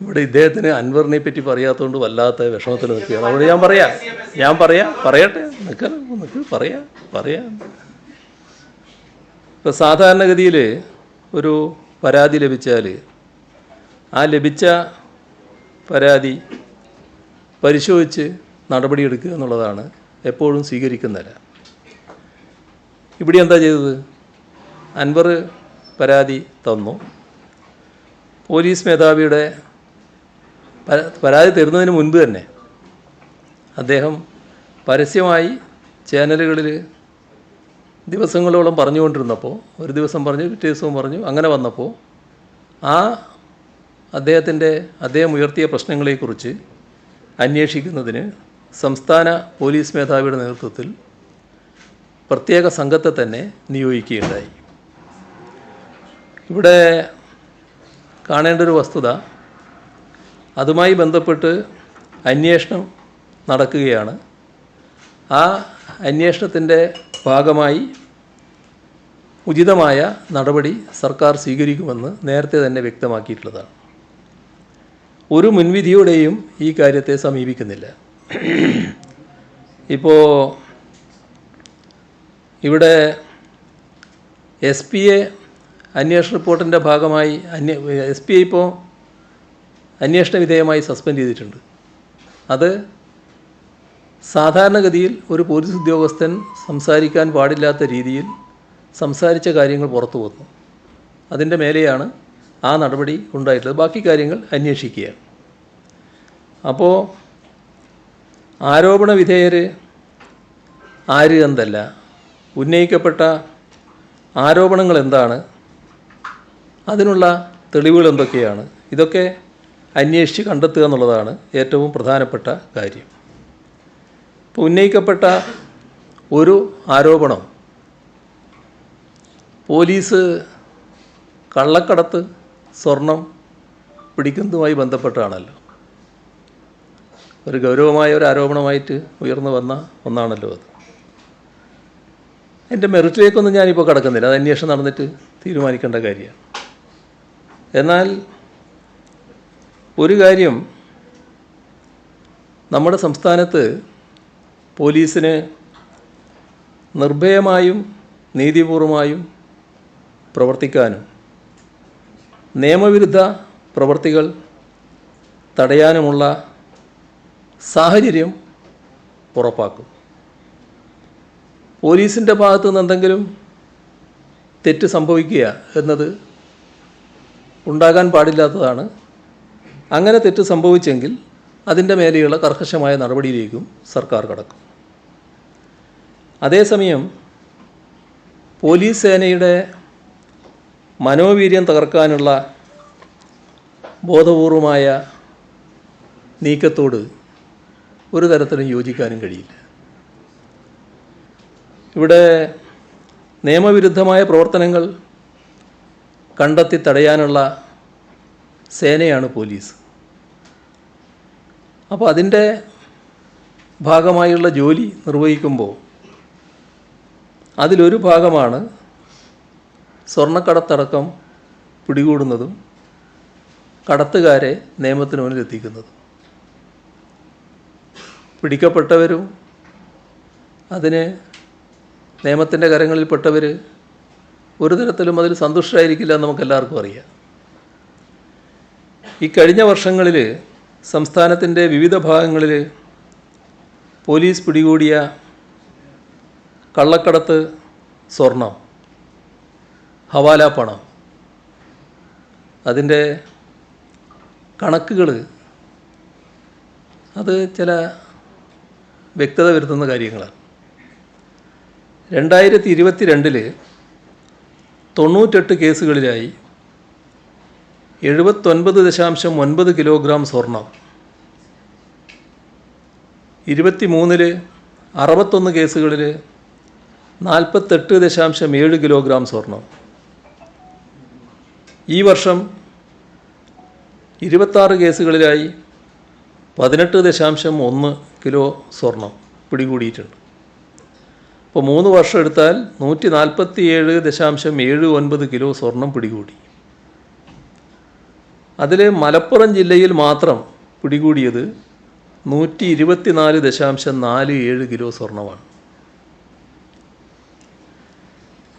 ഇവിടെ ഇദ്ദേഹത്തിന് അൻവറിനെ പറ്റി പറയാത്തതുകൊണ്ട് വല്ലാത്ത വിഷമത്തിൽ നിൽക്കുകയാണ്. അതുകൊണ്ട് പറയട്ടെ പറയാം. ഇപ്പോൾ സാധാരണഗതിയിൽ ഒരു പരാതി ലഭിച്ചാൽ ആ ലഭിച്ച പരാതി പരിശോധിച്ച് നടപടിയെടുക്കുക എന്നുള്ളതാണ് എപ്പോഴും സ്വീകരിക്കുന്നില്ല. ഇവിടെ എന്താ ചെയ്തത്? അൻവർ പരാതി തന്നു. പോലീസ് മേധാവിയുടെ പരാതി തരുന്നതിന് മുൻപ് തന്നെ അദ്ദേഹം പരസ്യമായി ചാനലുകളിൽ ദിവസങ്ങളോളം പറഞ്ഞുകൊണ്ടിരുന്നപ്പോൾ, ഒരു ദിവസം പറഞ്ഞു, പിറ്റേ ദിവസവും പറഞ്ഞു, അങ്ങനെ വന്നപ്പോൾ അദ്ദേഹം ഉയർത്തിയ പ്രശ്നങ്ങളെക്കുറിച്ച് അന്വേഷിക്കുന്നതിന് സംസ്ഥാന പോലീസ് മേധാവിയുടെ നേതൃത്വത്തിൽ പ്രത്യേക സംഘത്തെ തന്നെ നിയോഗിക്കുകയുണ്ടായി. ഇവിടെ കാണേണ്ട ഒരു വസ്തുത, അതുമായി ബന്ധപ്പെട്ട് അന്വേഷണം നടക്കുകയാണ്. ആ അന്വേഷണത്തിൻ്റെ ഭാഗമായി ഉചിതമായ നടപടി സർക്കാർ സ്വീകരിക്കുമെന്ന് നേരത്തെ തന്നെ വ്യക്തമാക്കിയിട്ടുള്ളതാണ്. ഒരു മുൻവിധിയോടെയും ഈ കാര്യത്തെ സമീപിക്കുന്നില്ല. ഇപ്പോൾ ഇവിടെ SPA അന്വേഷണ റിപ്പോർട്ടിൻ്റെ ഭാഗമായി SPA ഇപ്പോൾ അന്വേഷണ വിധേയമായി സസ്പെൻഡ് ചെയ്തിട്ടുണ്ട്. അത് സാധാരണഗതിയിൽ ഒരു പോലീസ് ഉദ്യോഗസ്ഥൻ സംസാരിക്കാൻ പാടില്ലാത്ത രീതിയിൽ സംസാരിച്ച കാര്യങ്ങൾ പുറത്തു വന്നു. അതിൻ്റെ മേലെയാണ് ആ നടപടി ഉണ്ടായിട്ടുള്ളത്. ബാക്കി കാര്യങ്ങൾ അന്വേഷിക്കുകയാണ്. അപ്പോൾ ആരോപണ വിധേയർ ആര് എന്നല്ല, ഉന്നയിക്കപ്പെട്ട ആരോപണങ്ങൾ എന്താണ്, അതിനുള്ള തെളിവുകൾ എന്തൊക്കെയാണ്, ഇതൊക്കെ അന്വേഷിച്ച് കണ്ടെത്തുക എന്നുള്ളതാണ് ഏറ്റവും പ്രധാനപ്പെട്ട കാര്യം. ഇപ്പോൾ ഉന്നയിക്കപ്പെട്ട ഒരു ആരോപണം പോലീസ് കള്ളക്കടത്ത് സ്വർണം പിടിക്കുന്നതുമായി ബന്ധപ്പെട്ടാണല്ലോ. ഒരു ഗൗരവമായ ഒരു ആരോപണമായിട്ട് ഉയർന്നു വന്ന ഒന്നാണല്ലോ അത്. എൻ്റെ മെറിറ്റിലേക്കൊന്നും ഞാനിപ്പോൾ കടക്കുന്നില്ല, അത് അന്വേഷണം നടന്നിട്ട് തീരുമാനിക്കേണ്ട കാര്യമാണ്. എന്നാൽ ഒരു കാര്യം, നമ്മുടെ സംസ്ഥാനത്ത് പോലീസിന് നിർഭയമായും നീതിപൂർവമായും പ്രവർത്തിക്കാനും നിയമവിരുദ്ധ പ്രവർത്തികൾ തടയാനുമുള്ള സാഹചര്യം ഉറപ്പാക്കും. പോലീസിൻ്റെ ഭാഗത്തു നിന്ന് എന്തെങ്കിലും തെറ്റ് സംഭവിക്കുക എന്നത് ഉണ്ടാകാൻ പാടില്ലാത്തതാണ്. അങ്ങനെ തെറ്റ് സംഭവിച്ചെങ്കിൽ അതിൻ്റെ മേലെയുള്ള കർക്കശമായ നടപടിയിലേക്കും സർക്കാർ കടക്കും. അതേസമയം പോലീസ് സേനയുടെ മനോവീര്യം തകർക്കാനുള്ള ബോധപൂർവമായ നീക്കത്തോട് ഒരു തരത്തിലും യോജിക്കാനും കഴിയില്ല. ഇവിടെ നിയമവിരുദ്ധമായ പ്രവർത്തനങ്ങൾ കണ്ടെത്തി തടയാനുള്ള സേനയാണ് പോലീസ്. അപ്പോൾ അതിൻ്റെ ഭാഗമായുള്ള ജോലി നിർവഹിക്കുമ്പോൾ അതിലൊരു ഭാഗമാണ് സ്വർണ്ണക്കടത്തടക്കം പിടികൂടുന്നതും കടത്തുകാരെ നിയമത്തിന് മുന്നിൽ എത്തിക്കുന്നതും. പിടിക്കപ്പെട്ടവരും അതിന് നിയമത്തിൻ്റെ കരങ്ങളിൽപ്പെട്ടവർ ഒരു തരത്തിലും അതിൽ സന്തുഷ്ടരായിരിക്കില്ല എന്ന് നമുക്കെല്ലാവർക്കും അറിയാം. ഈ കഴിഞ്ഞ വർഷങ്ങളിൽ സംസ്ഥാനത്തിൻ്റെ വിവിധ ഭാഗങ്ങളിൽ പോലീസ് പിടികൂടിയ കള്ളക്കടത്ത് സ്വർണം, ഹവാല പണം, അതിൻ്റെ കണക്കുകൾ അത് ചില വ്യക്തത വരുത്തുന്ന കാര്യങ്ങളാണ്. 2022 98 കേസുകളിലായി 79.9 കിലോഗ്രാം സ്വർണം, 23 61 കേസുകളിൽ 48.7 കിലോഗ്രാം സ്വർണം. ഈ വർഷം 26 കേസുകളിലായി 18.1 കിലോ സ്വർണം പിടികൂടിയിട്ടുണ്ട്. അപ്പോൾ 3 വർഷം എടുത്താൽ 147.79 കിലോ സ്വർണം പിടികൂടി. അതിൽ മലപ്പുറം ജില്ലയിൽ മാത്രം പിടികൂടിയത് 124.47 കിലോ സ്വർണ്ണമാണ്.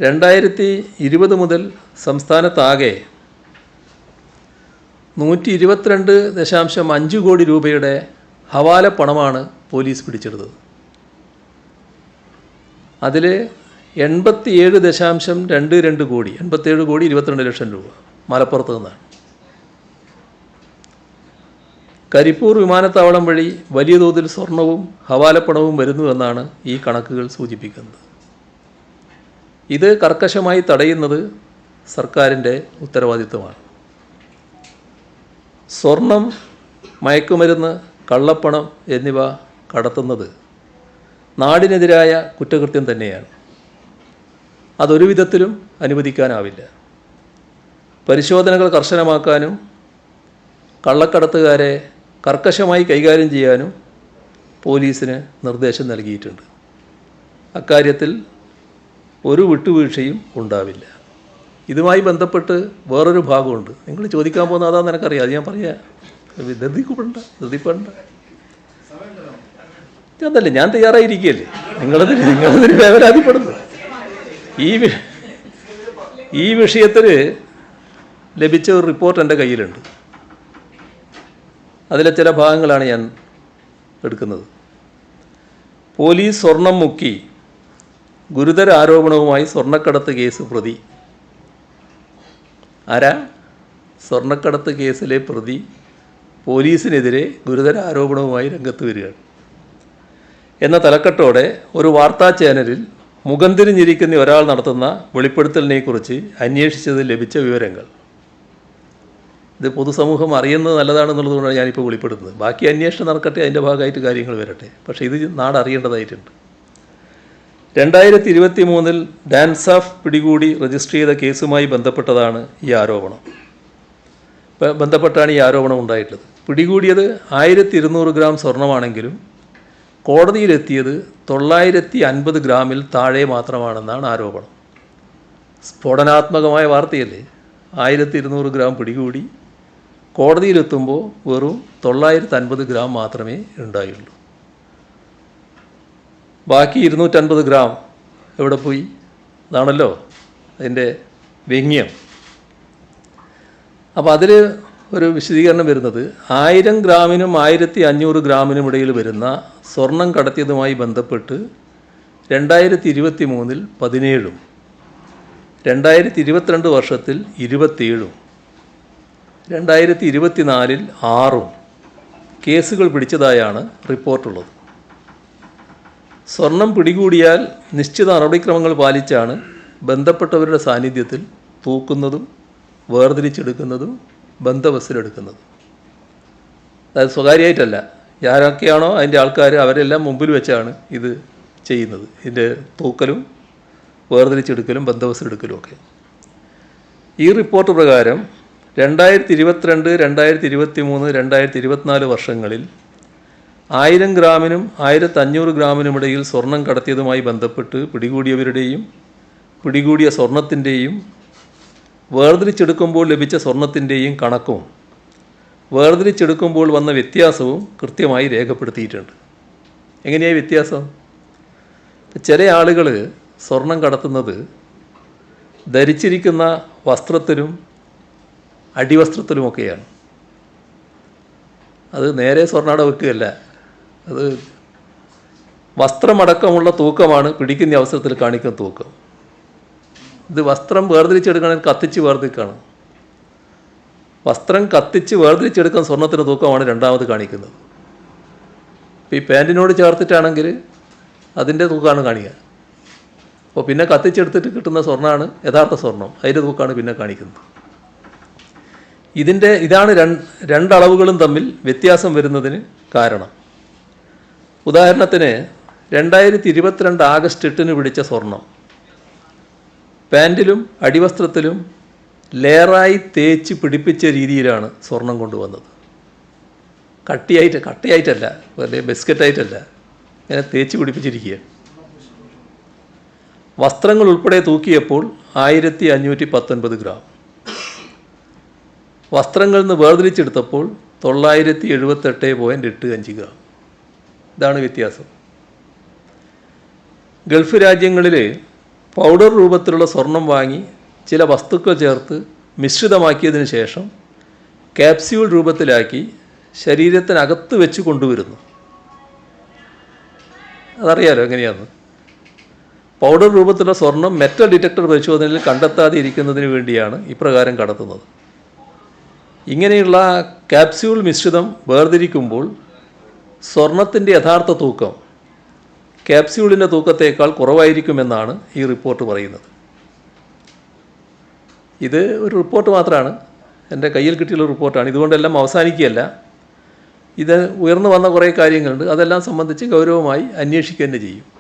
2020 മുതൽ സംസ്ഥാനത്താകെ 122.5 കോടി രൂപയുടെ ഹവാല പണമാണ് പോലീസ് പിടിച്ചെടുത്തത്. അതിൽ 87.22 കോടി 22 ലക്ഷം രൂപ മലപ്പുറത്ത് നിന്നാണ്. കരിപ്പൂർ വിമാനത്താവളം വഴി വലിയ തോതിൽ സ്വർണവും ഹവാലപ്പണവും വരുന്നുവെന്നാണ് ഈ കണക്കുകൾ സൂചിപ്പിക്കുന്നത്. ഇത് കർക്കശമായി തടയുന്നത് സർക്കാരിൻ്റെ ഉത്തരവാദിത്വമാണ്. സ്വർണം, മയക്കുമരുന്ന്, കള്ളപ്പണം എന്നിവ കടത്തുന്നത് നാടിനെതിരായ കുറ്റകൃത്യം തന്നെയാണ്. അതൊരു വിധത്തിലും അനുവദിക്കാനാവില്ല. പരിശോധനകൾ കർശനമാക്കാനും കള്ളക്കടത്തുകാരെ കർക്കശമായി കൈകാര്യം ചെയ്യാനും പോലീസിന് നിർദ്ദേശം നൽകിയിട്ടുണ്ട്. അക്കാര്യത്തിൽ ഒരു വിട്ടുവീഴ്ചയും ഉണ്ടാവില്ല. ഇതുമായി ബന്ധപ്പെട്ട് വേറൊരു ഭാഗമുണ്ട്. നിങ്ങൾ ചോദിക്കാൻ പോകുന്ന അതാണെന്ന് എനിക്കറിയാം. അത് ഞാൻ പറയാം. ധൃതിപ്പെടണ്ട. അതല്ലേ, ഞാൻ തയ്യാറായിരിക്കുകയല്ലേ. നിങ്ങളതിന് വേവലാതിപ്പെടുന്നു. ഈ വിഷയത്തിൽ ലഭിച്ച ഒരു റിപ്പോർട്ട് എൻ്റെ കയ്യിലുണ്ട്. അതിലെ ചില ഭാഗങ്ങളാണ് ഞാൻ എടുക്കുന്നത്. പോലീസ് സ്വർണം മുക്കി ഗുരുതര ആരോപണവുമായി സ്വർണ്ണക്കടത്ത് കേസ് പ്രതി. ആരാ? സ്വർണ്ണക്കടത്ത് കേസിലെ പ്രതി പോലീസിനെതിരെ ഗുരുതര ആരോപണവുമായി രംഗത്ത് വരികയാണ് എന്ന തലക്കെട്ടോടെ ഒരു വാർത്താ ചാനലിൽ മുഖം തിരിഞ്ഞിരിക്കുന്ന ഒരാൾ നടത്തുന്ന വെളിപ്പെടുത്തലിനെക്കുറിച്ച് അന്വേഷിച്ചതിൽ ലഭിച്ച വിവരങ്ങൾ. ഇത് പൊതുസമൂഹം അറിയുന്നത് നല്ലതാണെന്നുള്ളതുകൊണ്ടാണ് ഞാനിപ്പോൾ വെളിപ്പെടുത്തുന്നത്. ബാക്കി അന്വേഷണം നടക്കട്ടെ, അതിൻ്റെ ഭാഗമായിട്ട് കാര്യങ്ങൾ വരട്ടെ. പക്ഷേ ഇത് നാട് അറിയേണ്ടതായിട്ടുണ്ട്. 2023 ഡാൻസാഫ് പിടികൂടി രജിസ്റ്റർ ചെയ്ത കേസുമായി ബന്ധപ്പെട്ടാണ് ഈ ആരോപണം ഉണ്ടായിട്ടുള്ളത്. പിടികൂടിയത് 1200 ഗ്രാം സ്വർണമാണെങ്കിലും കോടതിയിലെത്തിയത് 950 ഗ്രാമിൽ താഴെ മാത്രമാണെന്നാണ് ആരോപണം. സ്ഫോടനാത്മകമായ വാർത്തയല്ലേ. 1200 ഗ്രാം പിടികൂടി, കോടതിയിലെത്തുമ്പോൾ വെറും 950 ഗ്രാം മാത്രമേ ഉണ്ടായുള്ളൂ. ബാക്കി 250 ഗ്രാം എവിടെ പോയി? അതാണല്ലോ അതിൻ്റെ വ്യംഗ്യം. അപ്പോൾ അതിൽ ഒരു വിശദീകരണം വരുന്നത് 1000 ഗ്രാമിനും 1500 ഗ്രാമിനും ഇടയിൽ വരുന്ന സ്വർണം കടത്തിയതുമായി ബന്ധപ്പെട്ട് 2023 17, 2022 വർഷത്തിൽ 27, 2024 6 കേസുകൾ പിടിച്ചതായാണ് റിപ്പോർട്ടുള്ളത്. സ്വർണം പിടികൂടിയാൽ നിശ്ചിത നടപടിക്രമങ്ങൾ പാലിച്ചാണ് ബന്ധപ്പെട്ടവരുടെ സാന്നിധ്യത്തിൽ തൂക്കുന്നതും വേർതിരിച്ചെടുക്കുന്നതും ബന്ദോബസ്തിലെടുക്കുന്നതും. അതായത് സ്വകാര്യമായിട്ടല്ല. ആരൊക്കെയാണോ അതിൻ്റെ ആൾക്കാർ അവരെല്ലാം മുമ്പിൽ വെച്ചാണ് ഇത് ചെയ്യുന്നത്. ഇതിൻ്റെ തൂക്കലും വേർതിരിച്ചെടുക്കലും ബന്ദോബസ്തിലെടുക്കലും ഒക്കെ. ഈ റിപ്പോർട്ട് പ്രകാരം 2022, 2023, 2024 വർഷങ്ങളിൽ 1000 ഗ്രാമിനും 1500 ഗ്രാമിനും ഇടയിൽ സ്വർണം കടത്തിയതുമായി ബന്ധപ്പെട്ട് പിടികൂടിയവരുടെയും പിടികൂടിയ സ്വർണത്തിൻ്റെയും വേർതിരിച്ചെടുക്കുമ്പോൾ ലഭിച്ച സ്വർണത്തിൻ്റെയും കണക്കും വേർതിരിച്ചെടുക്കുമ്പോൾ വന്ന വ്യത്യാസവും കൃത്യമായി രേഖപ്പെടുത്തിയിട്ടുണ്ട്. എങ്ങനെയായി വ്യത്യാസം? ചില ആളുകൾ സ്വർണം കടത്തുന്നത് ധരിച്ചിരിക്കുന്ന വസ്ത്രത്തിലും അടിവസ്ത്രത്തിലുമൊക്കെയാണ്. അത് നേരെ സ്വർണ്ണാട വെക്കുകയല്ല, അത് വസ്ത്രമടക്കമുള്ള തൂക്കമാണ് പിടിക്കുന്ന അവസരത്തിൽ കാണിക്കുന്ന തൂക്കം. ഇത് വസ്ത്രം വേർതിരിച്ചെടുക്കണമെങ്കിൽ കത്തിച്ച് വേർതിരിക്കുകയാണ്. വസ്ത്രം കത്തിച്ച് വേർതിരിച്ചെടുക്കുന്ന സ്വർണ്ണത്തിൻ്റെ തൂക്കമാണ് രണ്ടാമത് കാണിക്കുന്നത്. ഇപ്പോൾ ഈ പാൻറ്റിനോട് ചേർത്തിട്ടാണെങ്കിൽ അതിൻ്റെ തൂക്കമാണ് കാണിക്കുക. അപ്പോൾ പിന്നെ കത്തിച്ചെടുത്തിട്ട് കിട്ടുന്ന സ്വർണ്ണമാണ് യഥാർത്ഥ സ്വർണം, അതിൻ്റെ തൂക്കമാണ് പിന്നെ കാണിക്കുന്നത്. ഇതാണ് രണ്ടളവുകളും തമ്മിൽ വ്യത്യാസം വരുന്നതിന് കാരണം. ഉദാഹരണത്തിന് 2022 ആഗസ്റ്റ് 8 പിടിച്ച സ്വർണം പാൻറ്റിലും അടിവസ്ത്രത്തിലും ലെയറായി തേച്ച് പിടിപ്പിച്ച രീതിയിലാണ് സ്വർണം കൊണ്ടുവന്നത്. കട്ടിയായിട്ടല്ല, വലിയ ബിസ്ക്കറ്റായിട്ടല്ല, ഇങ്ങനെ തേച്ച് പിടിപ്പിച്ചിരിക്കുക. വസ്ത്രങ്ങൾ ഉൾപ്പെടെ തൂക്കിയപ്പോൾ 1519 ഗ്രാം. വസ്ത്രങ്ങളിൽ നിന്ന് വേർതിരിച്ചെടുത്തപ്പോൾ 978.85 ഗ്രാം. ഇതാണ് വ്യത്യാസം. ഗൾഫ് രാജ്യങ്ങളിൽ പൗഡർ രൂപത്തിലുള്ള സ്വർണം വാങ്ങി ചില വസ്തുക്കൾ ചേർത്ത് മിശ്രിതമാക്കിയതിന് ശേഷം ക്യാപ്സ്യൂൾ രൂപത്തിലാക്കി ശരീരത്തിനകത്ത് വെച്ച് കൊണ്ടുവരുന്നു. അതറിയാലോ എങ്ങനെയാണ്. പൗഡർ രൂപത്തിലുള്ള സ്വർണം മെറ്റൽ ഡിറ്റക്ടർ പരിശോധനയിൽ കണ്ടെത്താതെ ഇരിക്കുന്നതിന് വേണ്ടിയാണ് ഇപ്രകാരം കടത്തുന്നത്. ഇങ്ങനെയുള്ള ക്യാപ്സ്യൂൾ മിശ്രിതം വേർതിരിക്കുമ്പോൾ സ്വർണത്തിൻ്റെ യഥാർത്ഥ തൂക്കം ക്യാപ്സ്യൂളിൻ്റെ തൂക്കത്തേക്കാൾ കുറവായിരിക്കുമെന്നാണ് ഈ റിപ്പോർട്ട് പറയുന്നത്. ഇത് ഒരു റിപ്പോർട്ട് മാത്രമാണ്, എൻ്റെ കയ്യിൽ കിട്ടിയുള്ള റിപ്പോർട്ടാണ്. ഇതുകൊണ്ടെല്ലാം അവസാനിക്കുകയല്ല. ഇത് ഉയർന്നു വന്ന കുറേ കാര്യങ്ങളുണ്ട്, അതെല്ലാം സംബന്ധിച്ച് ഗൗരവമായി അന്വേഷിക്കുക തന്നെ ചെയ്യും.